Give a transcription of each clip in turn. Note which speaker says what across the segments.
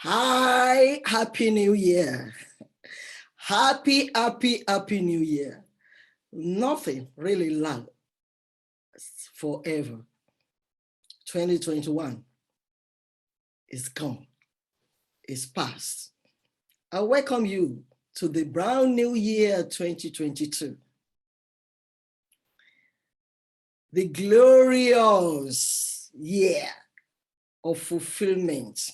Speaker 1: Hi, Happy New Year. Happy New Year. Nothing really lasts forever. 2021 is gone, it's past. I welcome you to the brand new year 2022. The glorious year of fulfillment.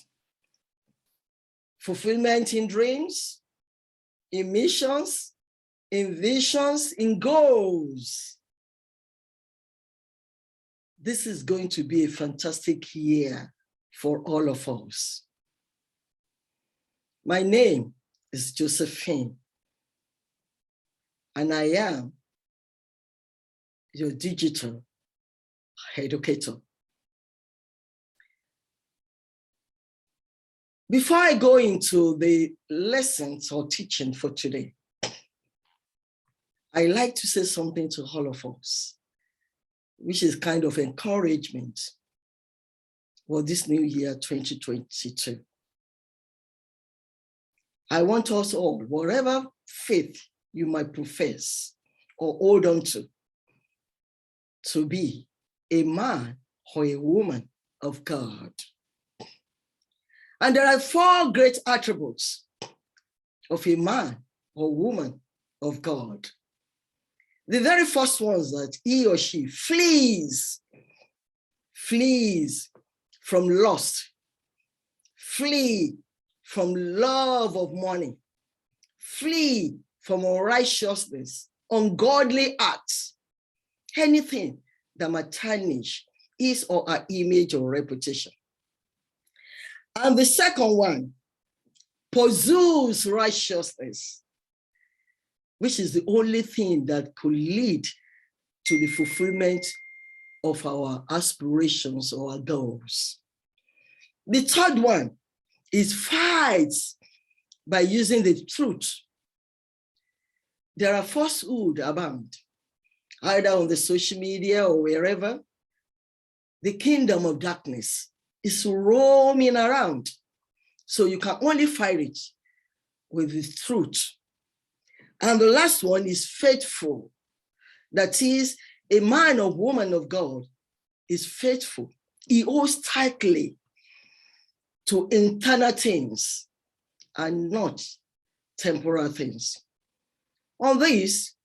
Speaker 1: Fulfillment in dreams, in missions, in visions, in goals. This is going to be a fantastic year for all of us. My name is Josephine, and I am your digital educator. Before I go into the lessons or teaching for today, I like to say something to all of us, which is kind of encouragement for this new year, 2022. I want us all, whatever faith you might profess or hold on to be a man or a woman of God. And there are 4 great attributes of a man or woman of God. The very first one is that he or she flees from lust, flee from love of money, flee from unrighteousness, ungodly acts, anything that might tarnish his or her image or reputation. And the second one, pursues righteousness, which is the only thing that could lead to the fulfillment of our aspirations or our goals. The third one is fights by using the truth. There are falsehood abound, either on the social media or wherever. The kingdom of darkness is roaming around. So you can only fight it with the truth. And the last one is faithful. That is, a man or woman of God is faithful. He holds tightly to internal things and not temporal things. On this,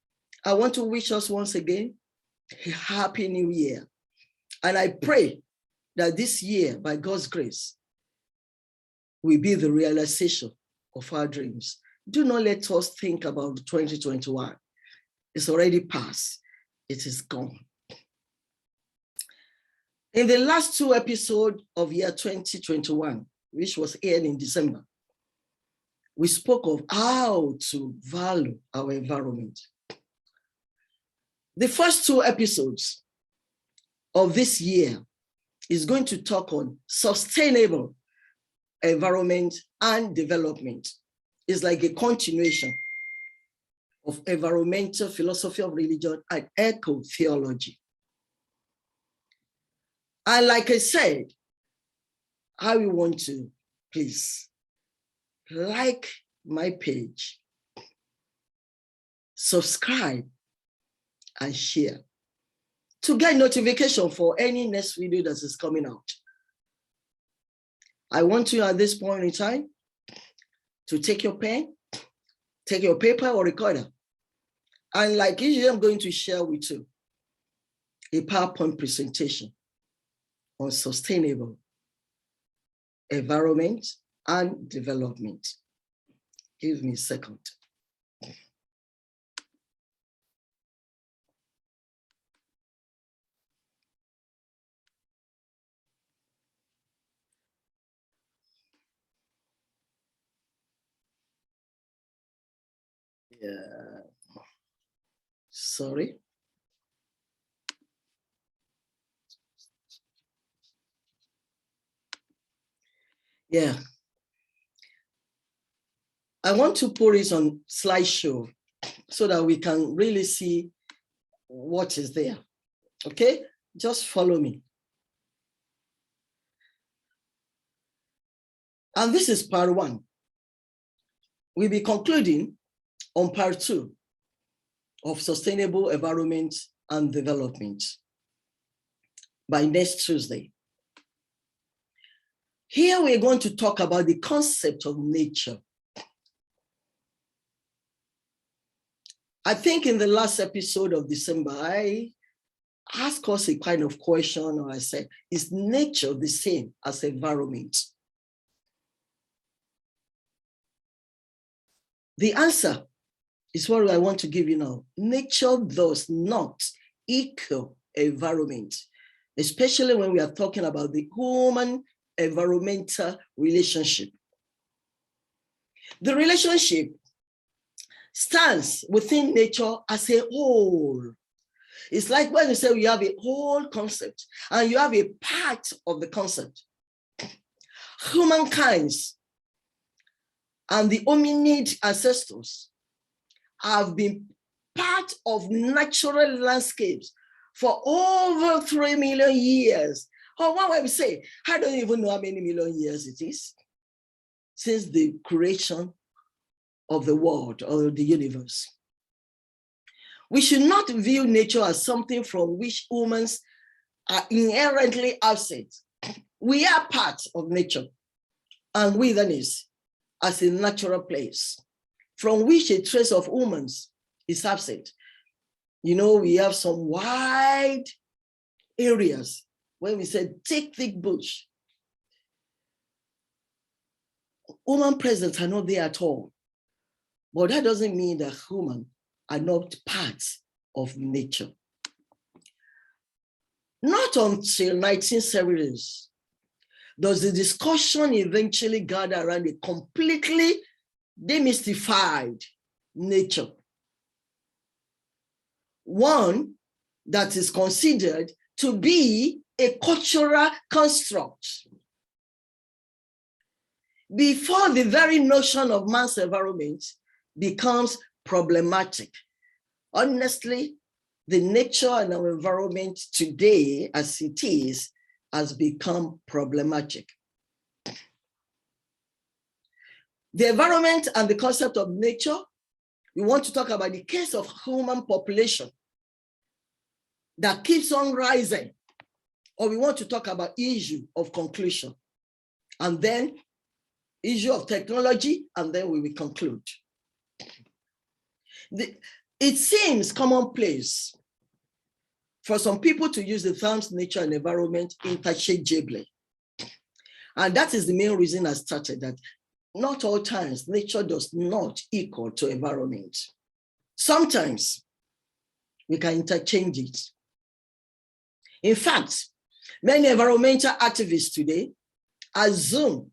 Speaker 1: I want to wish us once again a happy new year. And I pray that this year, by God's grace, will be the realization of our dreams. Do not let us think about 2021. It's already past. It is gone. In the last 2 episodes of year 2021, which was aired in December, we spoke of how to value our environment. The first 2 episodes of this year is going to talk on sustainable environment and development. It's like a continuation of environmental philosophy of religion and eco-theology. And like I said, I will want to please like my page, subscribe, and share to get notification for any next video that is coming out. I want you at this point in time to take your pen, take your paper or recorder, and like usually I'm going to share with you a PowerPoint presentation on sustainable environment and development. Give me a second. Yeah, sorry. Yeah. I want to put it on slideshow so that we can really see what is there. Okay, just follow me. And this is part one. We'll be concluding on part two of sustainable environment and development by next Tuesday. Here we're going to talk about the concept of nature. I think in the last episode of December, I asked us a kind of question, or I said, is nature the same as environment? The answer is what I want to give you now. Nature does not equal environment, especially when we are talking about the human environmental relationship. The relationship stands within nature as a whole. It's like when you say you have a whole concept and you have a part of the concept. Humankind and the hominid ancestors have been part of natural landscapes for over 3 million years. Or what would we say? I don't even know how many million years it is since the creation of the world or the universe. We should not view nature as something from which humans are inherently absent. We are part of nature and wilderness as a natural place from which a trace of humans is absent. You know, we have some wide areas when we say thick bush. Human presence are not there at all. But that doesn't mean that humans are not part of nature. Not until 1970s does the discussion eventually gather around a completely demystified nature. One that is considered to be a cultural construct. Before the very notion of man's environment becomes problematic. Honestly, the nature and our environment today, as it is, has become problematic. The environment and the concept of nature, we want to talk about the case of human population that keeps on rising, or we want to talk about issue of conclusion, and then issue of technology, and then we will conclude. It seems commonplace for some people to use the terms nature and environment interchangeably. And that is the main reason I started that not all times nature does not equal to environment. Sometimes we can interchange it. In fact, many environmental activists today assume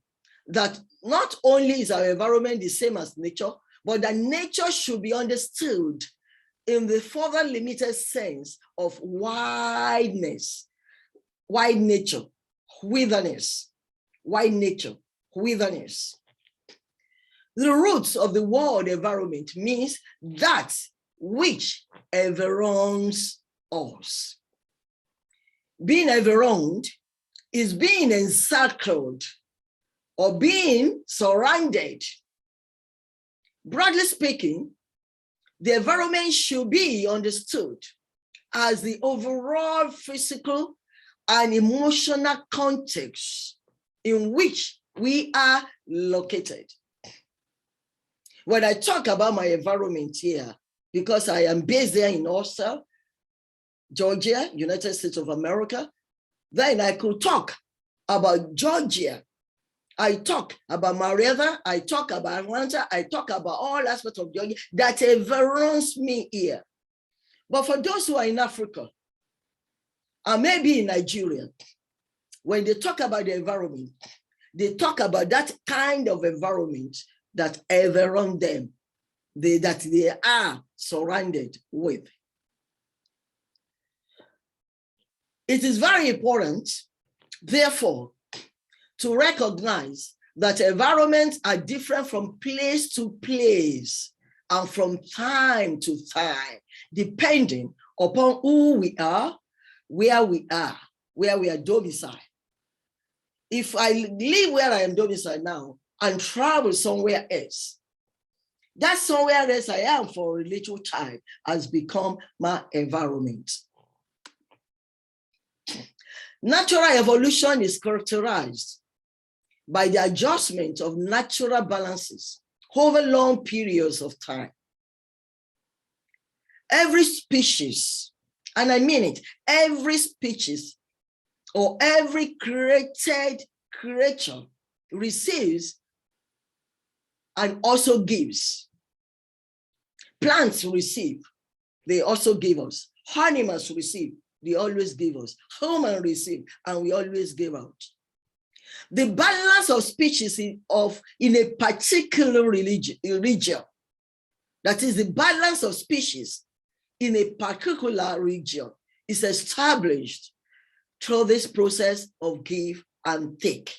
Speaker 1: that not only is our environment the same as nature, but that nature should be understood in the further limited sense of wideness, wide nature, wilderness, wide nature, wilderness. The roots of the word environment means that which environs us. Being environed is being encircled or being surrounded. Broadly speaking, the environment should be understood as the overall physical and emotional context in which we are located. When I talk about my environment here, because I am based there in Austin, Georgia, United States of America, then I could talk about Georgia. I talk about Marietta, I talk about Atlanta, I talk about all aspects of Georgia that environs me here. But for those who are in Africa, or maybe in Nigeria, when they talk about the environment, they talk about that kind of environment that environ them, that they are surrounded with. It is very important, therefore, to recognize that environments are different from place to place and from time to time, depending upon who we are, where we are domiciled. if I live where I am domiciled now and travel somewhere else, that somewhere else I am for a little time has become my environment. Natural evolution is characterized by the adjustment of natural balances over long periods of time. Every species, and I mean it, every species or every created creature receives and also gives. Plants receive, they also give us. Animals receive, they always give us. Humans receive, and we always give out. The balance of species in a particular region, that is the balance of species in a particular region, is established through this process of give and take,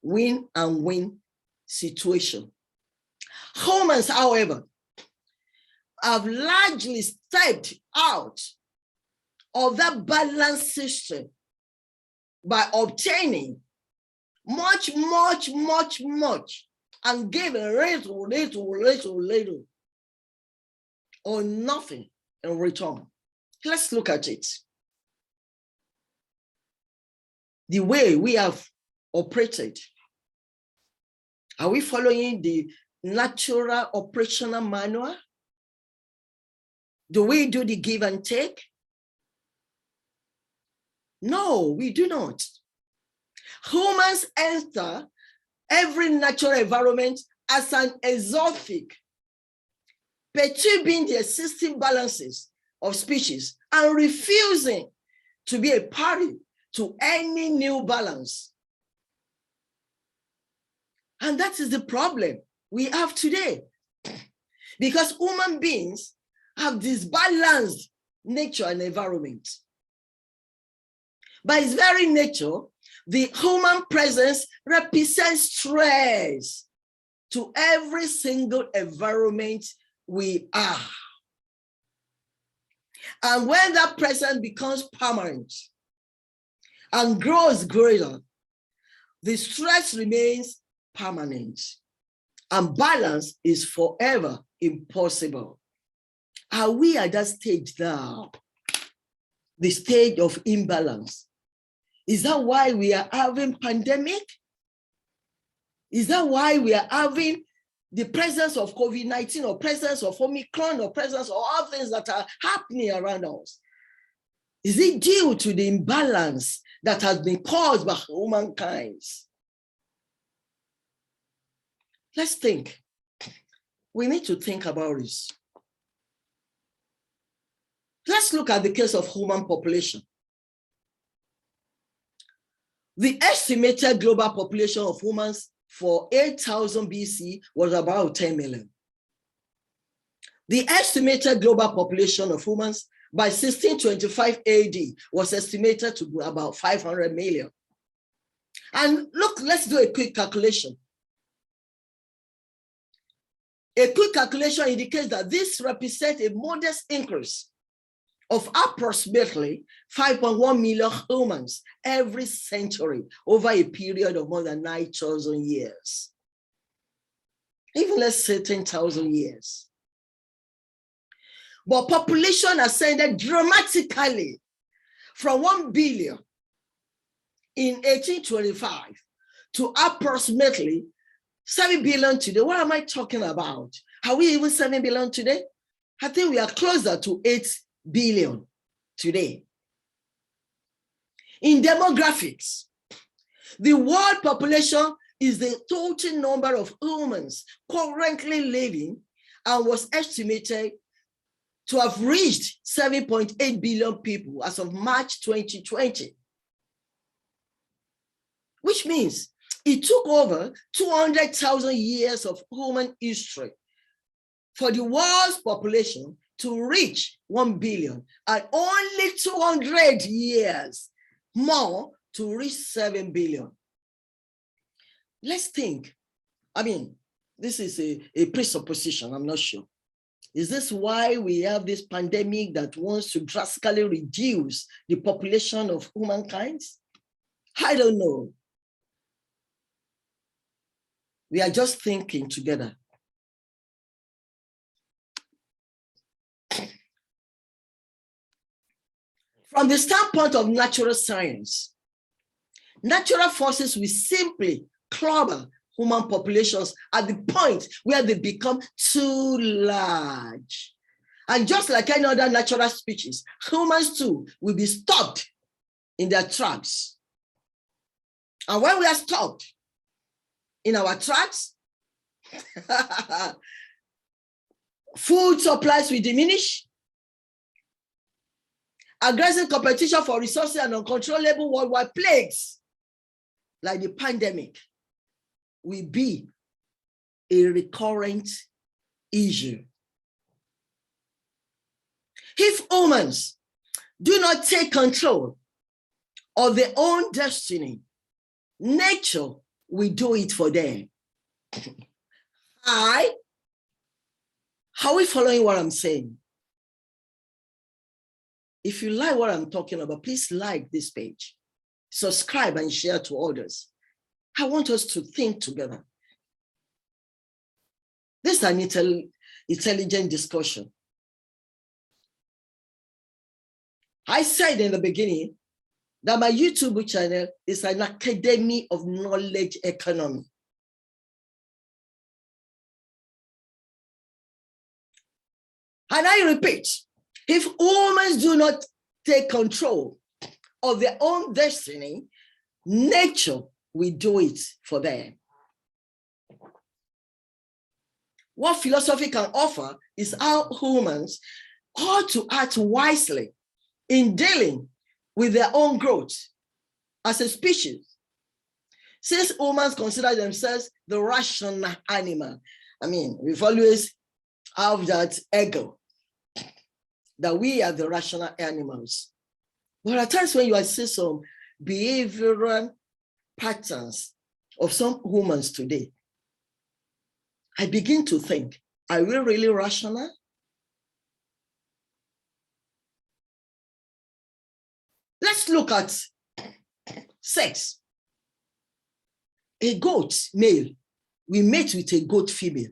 Speaker 1: win and win situation. Humans, however, have largely stepped out of that balance system by obtaining much, and giving little, or nothing in return. Let's look at it. The way we have operated. Are we following the natural operational manual? Do we do the give and take? No, we do not. Humans enter every natural environment as an exotic, perturbing the existing balances of species and refusing to be a party to any new balance. And that is the problem we have today. Because human beings have disbalanced nature and environment. By its very nature, the human presence represents stress to every single environment we are. And when that presence becomes permanent and grows greater, the stress remains permanent and balance is forever impossible. Are we at that stage now? The stage of imbalance. Is that why we are having pandemic? Is that why we are having the presence of COVID-19 or presence of Omicron or presence of all things that are happening around us? Is it due to the imbalance that has been caused by humankind? Let's think. We need to think about this. Let's look at the case of human population. The estimated global population of humans for 8,000 BC was about 10 million. The estimated global population of humans by 1625 AD was estimated to be about 500 million. And look, let's do a quick calculation. A quick calculation indicates that this represents a modest increase of approximately 5.1 million humans every century over a period of more than 9,000 years. Even let's say 10,000 years. But population ascended dramatically from 1 billion in 1825 to approximately 7 billion today. What am I talking about? Are we even 7 billion today? I think we are closer to 8 billion today. In demographics, the world population is the total number of humans currently living and was estimated to have reached 7.8 billion people as of March 2020. Which means it took over 200,000 years of human history for the world's population to reach 1 billion, and only 200 years more to reach 7 billion. Let's think. I mean, this is a presupposition, I'm not sure. Is this why we have this pandemic that wants to drastically reduce the population of humankind? I don't know. We are just thinking together. From the standpoint of natural science, natural forces will simply clobber human populations at the point where they become too large. And just like any other natural species, humans too will be stopped in their tracks. And when we are stopped in our tracks, food supplies will diminish. Aggressive competition for resources and uncontrollable worldwide plagues like the pandemic will be a recurrent issue. If humans do not take control of their own destiny, nature will do it for them. Are we following what I'm saying? If you like what I'm talking about, please like this page, subscribe and share to others. I want us to think together. This is an intelligent discussion. I said in the beginning that my YouTube channel is an academy of knowledge economy. And I repeat, if humans do not take control of their own destiny, nature will do it for them. What philosophy can offer is how humans ought to act wisely in dealing with their own growth as a species. Since humans consider themselves the rational animal, we've always have that ego that we are the rational animals. But at times when you see some behavioral patterns of some humans today, I begin to think, are we really rational? Let's look at sex. A goat male will mate with a goat female.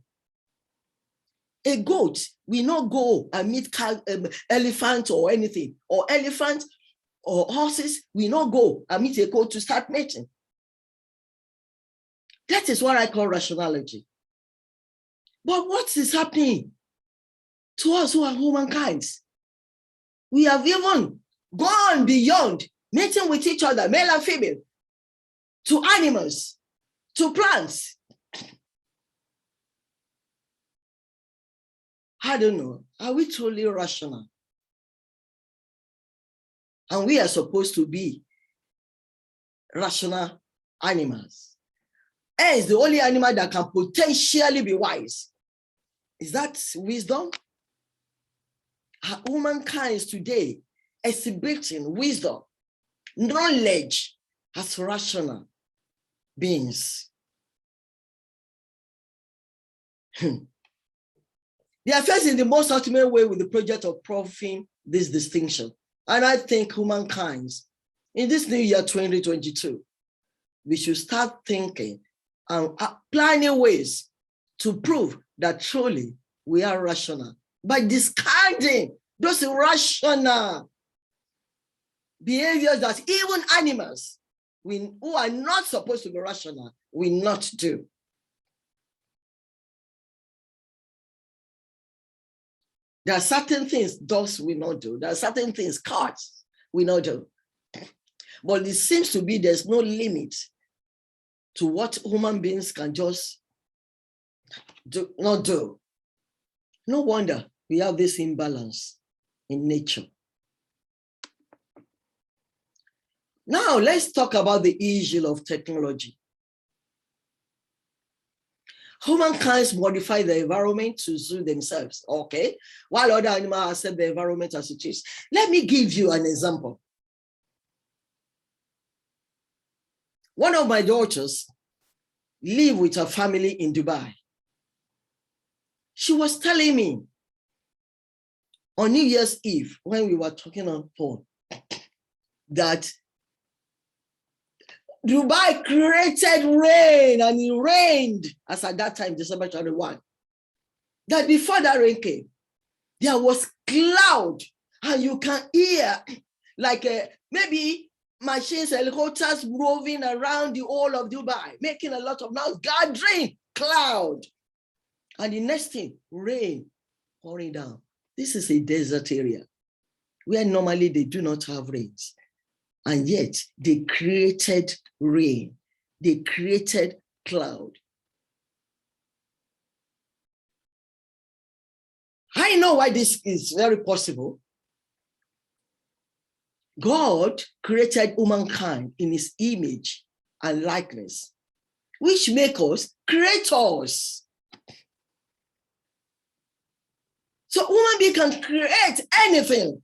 Speaker 1: A goat will not go and meet elephant or anything, or elephant or horses will not go and meet a goat to start mating. That is what I call rationality. But what is happening to us who are humankind? We have even gone beyond mating with each other, male and female, to animals, to plants. I don't know. Are we truly rational? And we are supposed to be rational animals. And it's the only animal that can potentially be wise. Is that wisdom? Are humankind today exhibiting wisdom, knowledge as rational beings? They are faced in the most ultimate way with the project of proving this distinction. And I think humankind, in this new year 2022, we should start thinking and planning ways to prove that truly we are rational by discarding those irrational behaviors that even animals who are not supposed to be rational will not do. There are certain things dogs will not do. There are certain things cats will not do. But it seems to be there's no limit to what human beings can just not do. No wonder we have this imbalance in nature. Now let's talk about the issue of technology. Humankind modify the environment to suit themselves, okay? While other animals accept the environment as it is. Let me give you an example. One of my daughters lived with her family in Dubai. She was telling me on New Year's Eve, when we were talking on phone, that Dubai created rain, and it rained as at that time, December 21. That before that rain came, there was cloud, and you can hear like maybe machines, helicopters roving around the whole of Dubai, making a lot of noise, gathering cloud. And the next thing, rain pouring down. This is a desert area where normally they do not have rains. And yet they created rain. They created cloud. I know why this is very possible. God created humankind in his image and likeness, which make us creators. So human being can create anything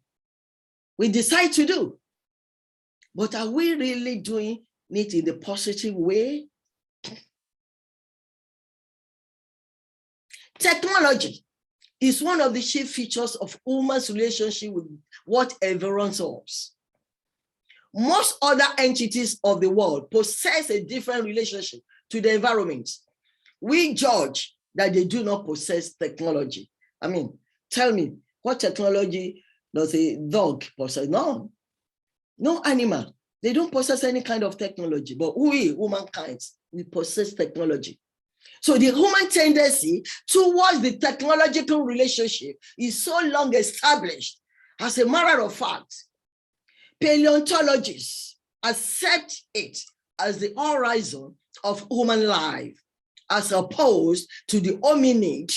Speaker 1: we decide to do. But are we really doing it in the positive way? Technology is one of the chief features of human's relationship with what environs us. Most other entities of the world possess a different relationship to the environment. We judge that they do not possess technology. I mean, tell me, what technology does a dog possess? No. No animal. They don't possess any kind of technology, but we, humankind, we possess technology. So the human tendency towards the technological relationship is so long established. As a matter of fact, paleontologists accept it as the horizon of human life, as opposed to the hominid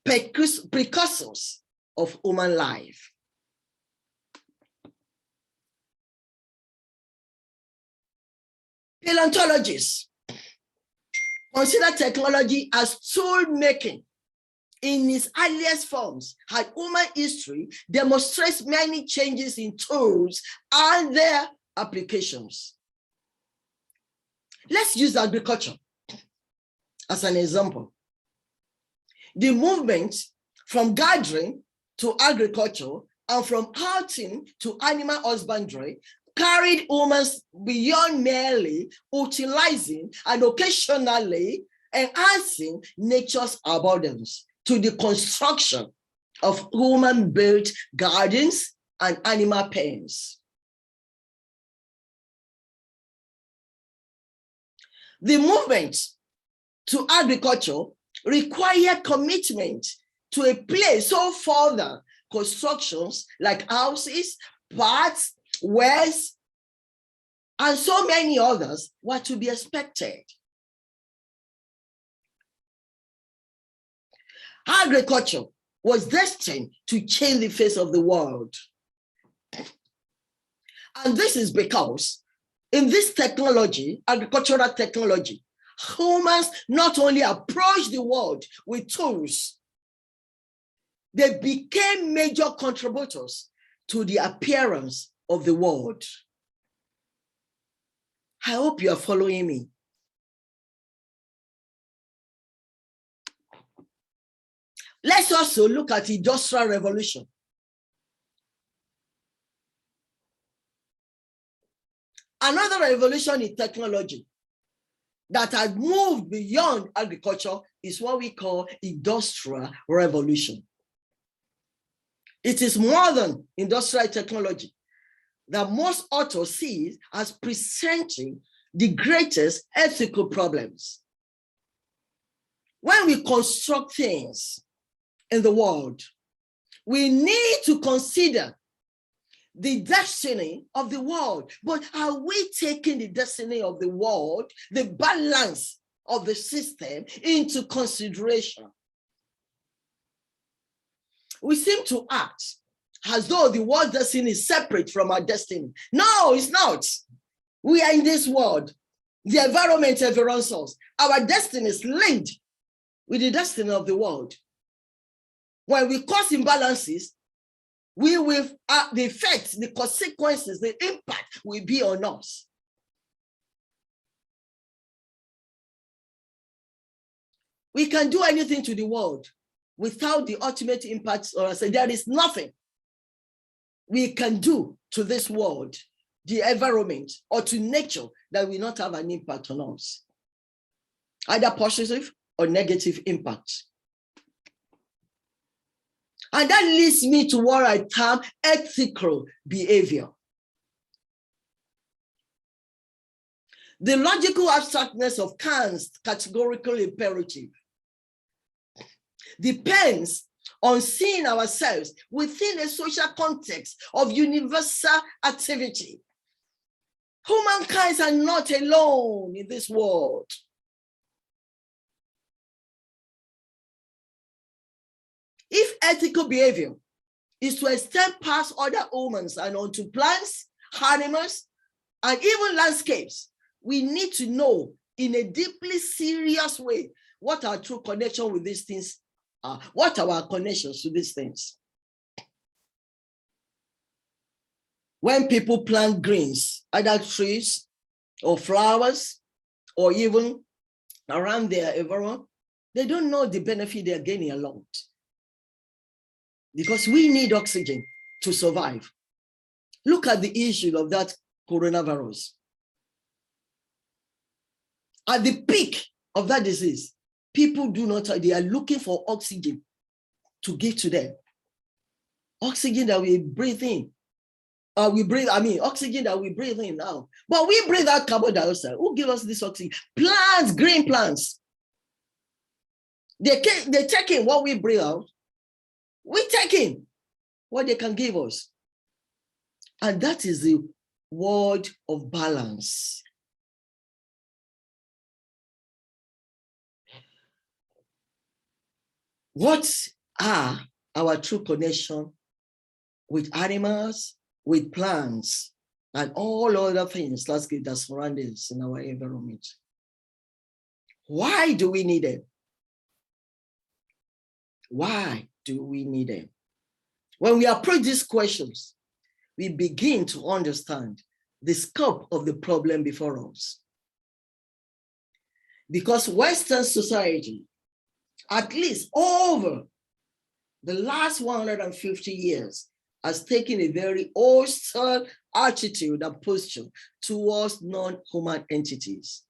Speaker 1: precursors of human life. Paleontologists consider technology as tool making in its earliest forms, and human history demonstrates many changes in tools and their applications. Let's use agriculture as an example. The movement from gathering to agriculture and from hunting to animal husbandry carried humans beyond merely utilizing and occasionally enhancing nature's abundance to the construction of human-built gardens and animal pens. The movement to agriculture required commitment to a place so further constructions like houses, paths, wells, and so many others were to be expected. Agriculture was destined to change the face of the world. And this is because in this technology, agricultural technology, humans not only approached the world with tools, they became major contributors to the appearance of the world. I hope you are following me. Let's also look at the Industrial Revolution. Another revolution in technology that has moved beyond agriculture is what we call Industrial Revolution. It is modern industrial technology that most authors see as presenting the greatest ethical problems. When we construct things in the world, we need to consider the destiny of the world. But are we taking the destiny of the world, the balance of the system, into consideration? We seem to act as though the world's destiny is separate from our destiny. No, it's not. We are in this world. The environment environs us. Our destiny is linked with the destiny of the world. When we cause imbalances, we will, the effects, the consequences, the impact will be on us. We can do anything to the world without the ultimate impact on us. There is nothing we can do to this world the environment or to nature that will not have an impact on us, either positive or negative impact. And that leads me to what I term ethical behavior. The logical abstractness of Kant's categorical imperative depends on seeing ourselves within a social context of universal activity. Humankind are not alone in this world. If ethical behavior is to extend past other humans and onto plants, animals, and even landscapes, we need to know in a deeply serious way what our true connection with these things are, what are our connections to these things. When people plant greens, either trees or flowers, or even around their environment, they don't know the benefit they're gaining along. Because we need oxygen to survive. Look at the issue of that coronavirus. At the peak of that disease, people do not, they are looking for oxygen to give to them. Oxygen that we breathe in. Oxygen that we breathe in now. But we breathe out carbon dioxide. Who give us this oxygen? Plants, green plants. They take in what we breathe out. We take in what they can give us. And that is the word of balance. What are our true connection with animals, with plants, and all other things that surround us in our environment? Why do we need them? Why do we need them? When we approach these questions, we begin to understand the scope of the problem before us. Because Western society, at least over the last 150 years, has taken a very hostile attitude and posture towards non-human entities.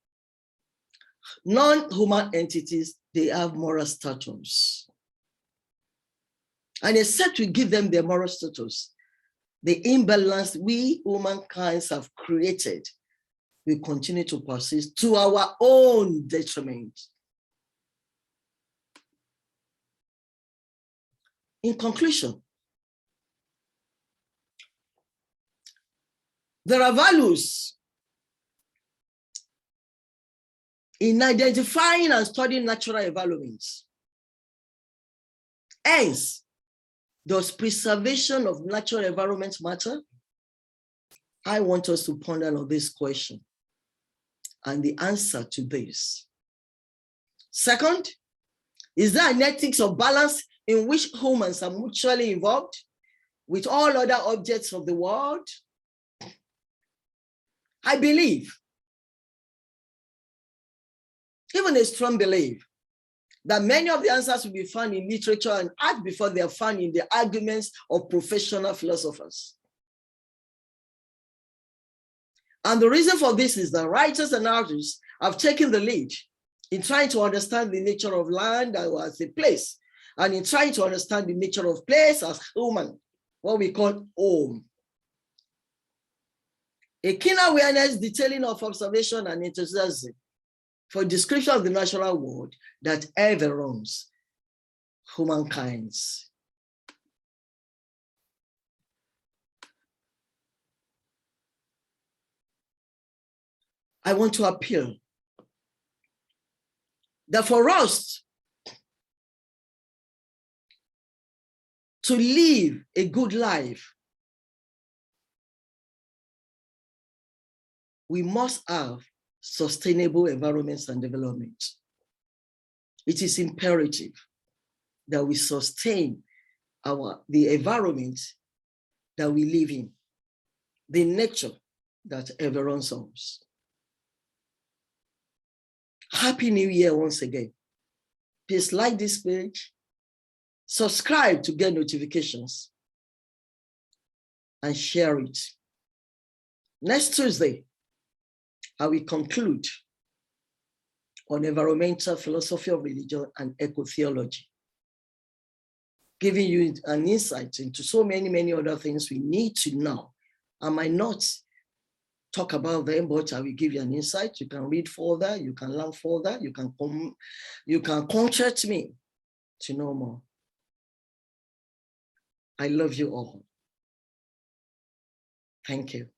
Speaker 1: Non-human entities, they have moral status. And except we give them their moral status, the imbalance we humankind have created will continue to persist to our own detriment. In conclusion, there are values in identifying and studying natural environments. Hence, does preservation of natural environments matter? I want us to ponder on this question and the answer to this. Second, is there an ethics of balance in which humans are mutually involved with all other objects of the world? I believe, even a strong belief, that many of the answers will be found in literature and art before they are found in the arguments of professional philosophers. And the reason for this is that writers and artists have taken the lead in trying to understand the nature of land as a place, and in trying to understand the nature of place as human, what we call home. A keen awareness, detailing of observation and enthusiasm for description of the natural world that environs humankind. I want to appeal that for us to live a good life, we must have sustainable environments and development. It is imperative that we sustain the environment that we live in, the nature that environs us. Happy New Year once again. Please like this page, subscribe to get notifications, and share it. Next Tuesday, I will conclude on environmental philosophy of religion and eco-theology, giving you an insight into so many, many other things we need to know. I might not talk about them, but I will give you an insight. You can read further, you can learn further, you can contact me to know more. I love you all. Thank you.